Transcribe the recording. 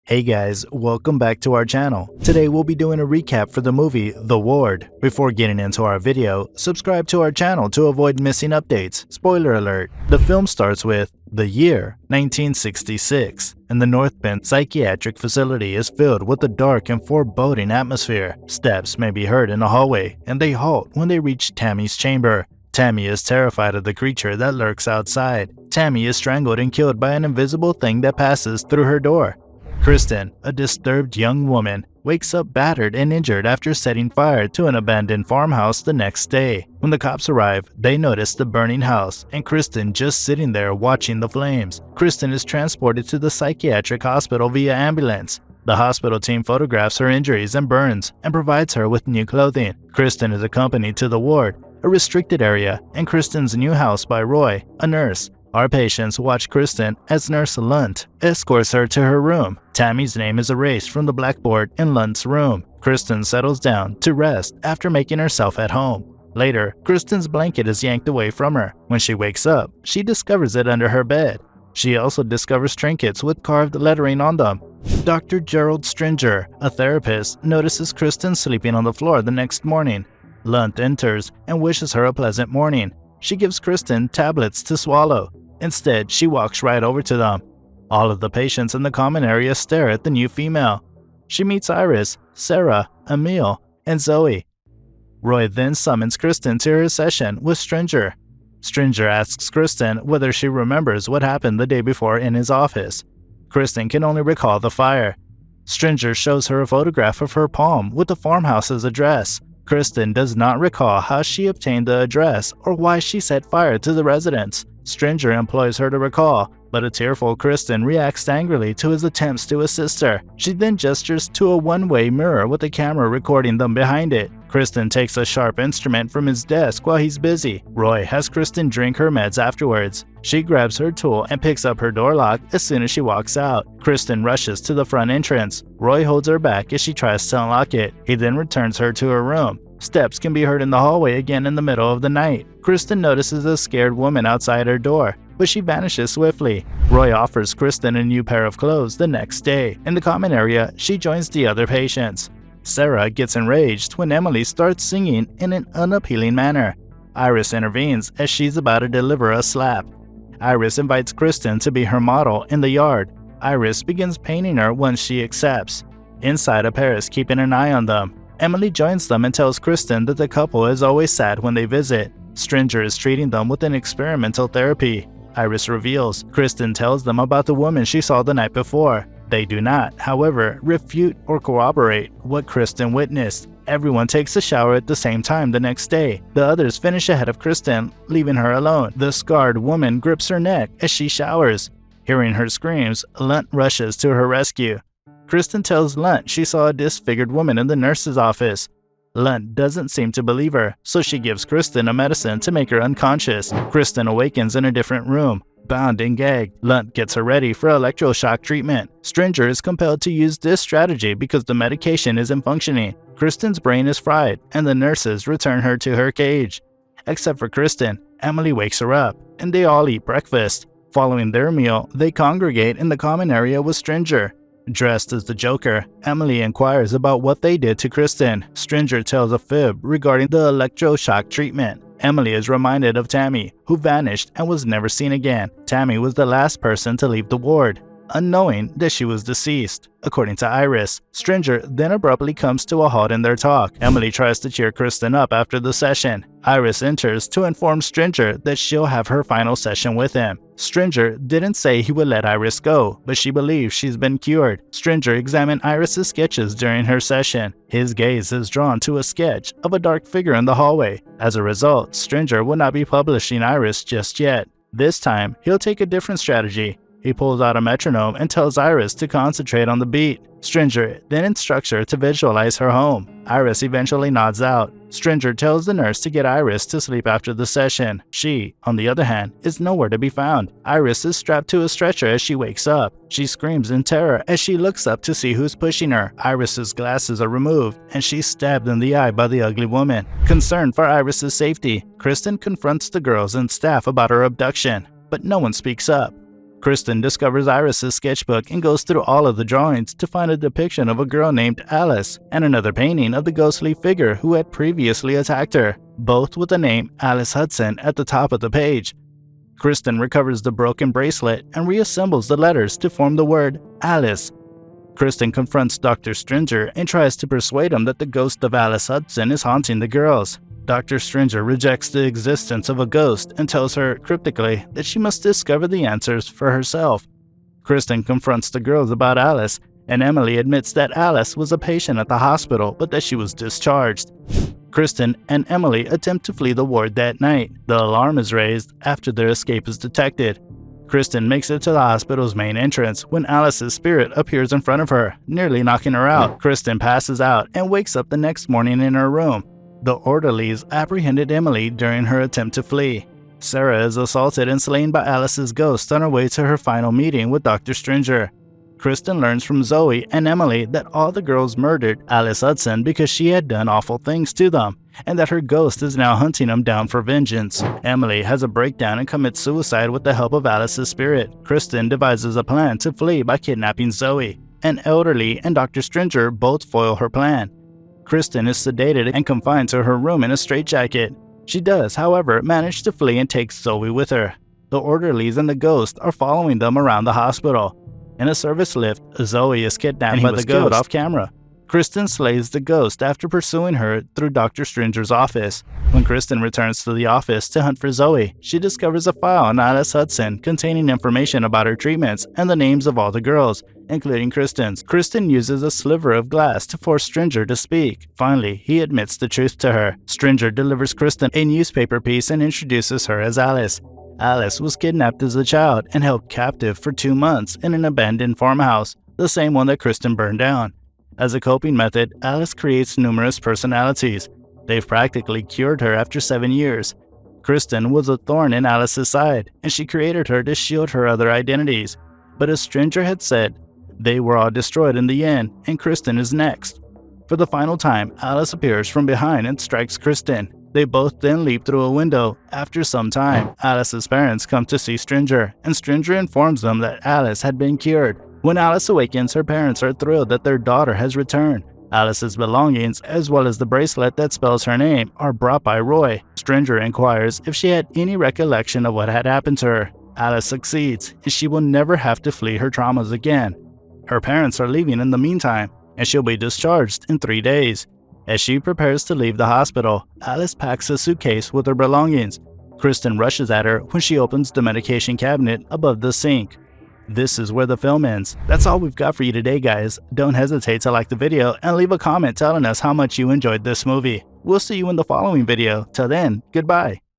Hey guys, welcome back to our channel. Today we'll be doing a recap for the movie The Ward. Before getting into our video, subscribe to our channel to avoid missing updates. Spoiler alert, the film starts with the year 1966, and the North Bend psychiatric facility is filled with a dark and foreboding atmosphere. Steps may be heard in the hallway, and they halt when they reach Tammy's chamber. Tammy is terrified of the creature that lurks outside. Tammy is strangled and killed by an invisible thing that passes through her door. Kristen, a disturbed young woman, wakes up battered and injured after setting fire to an abandoned farmhouse the next day. When the cops arrive, they notice the burning house and Kristen just sitting there watching the flames. Kristen is transported to the psychiatric hospital via ambulance. The hospital team photographs her injuries and burns and provides her with new clothing. Kristen is accompanied to the ward, a restricted area, and Kristen's new house by Roy, a nurse. Our patients watch Kristen as Nurse Lunt escorts her to her room. Tammy's name is erased from the blackboard in Lunt's room. Kristen settles down to rest after making herself at home. Later, Kristen's blanket is yanked away from her. When she wakes up, she discovers it under her bed. She also discovers trinkets with carved lettering on them. Dr. Gerald Stringer, a therapist, notices Kristen sleeping on the floor the next morning. Lunt enters and wishes her a pleasant morning. She gives Kristen tablets to swallow. Instead, she walks right over to them. All of the patients in the common area stare at the new female. She meets Iris, Sarah, Emil, and Zoe. Roy then summons Kristen to her session with Stringer. Stringer asks Kristen whether she remembers what happened the day before in his office. Kristen can only recall the fire. Stringer shows her a photograph of her palm with the farmhouse's address. Kristen does not recall how she obtained the address or why she set fire to the residence. Stringer employs her to recall, but a tearful Kristen reacts angrily to his attempts to assist her. She then gestures to a one-way mirror with a camera recording them behind it. Kristen takes a sharp instrument from his desk while he's busy. Roy has Kristen drink her meds afterwards. She grabs her tool and picks up her door lock as soon as she walks out. Kristen rushes to the front entrance. Roy holds her back as she tries to unlock it. He then returns her to her room. Steps can be heard in the hallway again in the middle of the night. Kristen notices a scared woman outside her door, but she vanishes swiftly. Roy offers Kristen a new pair of clothes the next day. In the common area, she joins the other patients. Sarah gets enraged when Emily starts singing in an unappealing manner. Iris intervenes as she's about to deliver a slap. Iris invites Kristen to be her model in the yard. Iris begins painting her once she accepts. Inside, a pair is keeping an eye on them. Emily joins them and tells Kristen that the couple is always sad when they visit. Stringer is treating them with an experimental therapy. Iris reveals. Kristen tells them about the woman she saw the night before. They do not, however, refute or corroborate what Kristen witnessed. Everyone takes a shower at the same time the next day. The others finish ahead of Kristen, leaving her alone. The scarred woman grips her neck as she showers. Hearing her screams, Lunt rushes to her rescue. Kristen tells Lunt she saw a disfigured woman in the nurse's office. Lunt doesn't seem to believe her, so she gives Kristen a medicine to make her unconscious. Kristen awakens in a different room, bound and gagged. Lunt gets her ready for electroshock treatment. Stringer is compelled to use this strategy because the medication isn't functioning. Kristen's brain is fried, and the nurses return her to her cage. Except for Kristen, Emily wakes her up, and they all eat breakfast. Following their meal, they congregate in the common area with Stringer. Dressed as the Joker, Emily inquires about what they did to Kristen. Stringer tells a fib regarding the electroshock treatment. Emily is reminded of Tammy, who vanished and was never seen again. Tammy was the last person to leave the ward, unknowing that she was deceased, according to Iris. Stringer then abruptly comes to a halt in their talk. Emily tries to cheer Kristen up after the session. Iris enters to inform Stringer that she'll have her final session with him. Stringer didn't say he would let Iris go, but she believes she's been cured. Stringer examined Iris's sketches during her session. His gaze is drawn to a sketch of a dark figure in the hallway. As a result, Stringer will not be publishing Iris just yet. This time, he'll take a different strategy. He pulls out a metronome and tells Iris to concentrate on the beat. Stringer then instructs her to visualize her home. Iris eventually nods out. Stringer tells the nurse to get Iris to sleep after the session. She, on the other hand, is nowhere to be found. Iris is strapped to a stretcher as she wakes up. She screams in terror as she looks up to see who's pushing her. Iris's glasses are removed, and she's stabbed in the eye by the ugly woman. Concerned for Iris's safety, Kristen confronts the girls and staff about her abduction, but no one speaks up. Kristen discovers Iris's sketchbook and goes through all of the drawings to find a depiction of a girl named Alice and another painting of the ghostly figure who had previously attacked her, both with the name Alice Hudson at the top of the page. Kristen recovers the broken bracelet and reassembles the letters to form the word Alice. Kristen confronts Dr. Stringer and tries to persuade him that the ghost of Alice Hudson is haunting the girls. Dr. Stringer rejects the existence of a ghost and tells her cryptically that she must discover the answers for herself. Kristen confronts the girls about Alice, and Emily admits that Alice was a patient at the hospital but that she was discharged. Kristen and Emily attempt to flee the ward that night. The alarm is raised after their escape is detected. Kristen makes it to the hospital's main entrance when Alice's spirit appears in front of her, nearly knocking her out. Kristen passes out and wakes up the next morning in her room. The orderlies apprehended Emily during her attempt to flee. Sarah is assaulted and slain by Alice's ghost on her way to her final meeting with Dr. Stringer. Kristen learns from Zoe and Emily that all the girls murdered Alice Hudson because she had done awful things to them, and that her ghost is now hunting them down for vengeance. Emily has a breakdown and commits suicide with the help of Alice's spirit. Kristen devises a plan to flee by kidnapping Zoe. An elderly and Dr. Stringer both foil her plan. Kristen is sedated and confined to her room in a straitjacket. She does, however, manage to flee and takes Zoe with her. The orderlies and the ghost are following them around the hospital. In a service lift, Zoe is kidnapped by the ghost off camera. Kristen slays the ghost after pursuing her through Dr. Stringer's office. When Kristen returns to the office to hunt for Zoe, she discovers a file on Alice Hudson containing information about her treatments and the names of all the girls, including Kristen's. Kristen uses a sliver of glass to force Stringer to speak. Finally, he admits the truth to her. Stringer delivers Kristen a newspaper piece and introduces her as Alice. Alice was kidnapped as a child and held captive for 2 months in an abandoned farmhouse, the same one that Kristen burned down. As a coping method, Alice creates numerous personalities. They've practically cured her after 7 years. Kristen was a thorn in Alice's side, and she created her to shield her other identities. But as Stringer had said, they were all destroyed in the end, and Kristen is next. For the final time, Alice appears from behind and strikes Kristen. They both then leap through a window. After some time, Alice's parents come to see Stringer, and Stringer informs them that Alice had been cured. When Alice awakens, her parents are thrilled that their daughter has returned. Alice's belongings, as well as the bracelet that spells her name, are brought by Roy. Stringer inquires if she had any recollection of what had happened to her. Alice succeeds, and she will never have to flee her traumas again. Her parents are leaving in the meantime, and she'll be discharged in 3 days. As she prepares to leave the hospital, Alice packs a suitcase with her belongings. Kristen rushes at her when she opens the medication cabinet above the sink. This is where the film ends. That's all we've got for you today, guys. Don't hesitate to like the video and leave a comment telling us how much you enjoyed this movie. We'll see you in the following video. Till then, goodbye.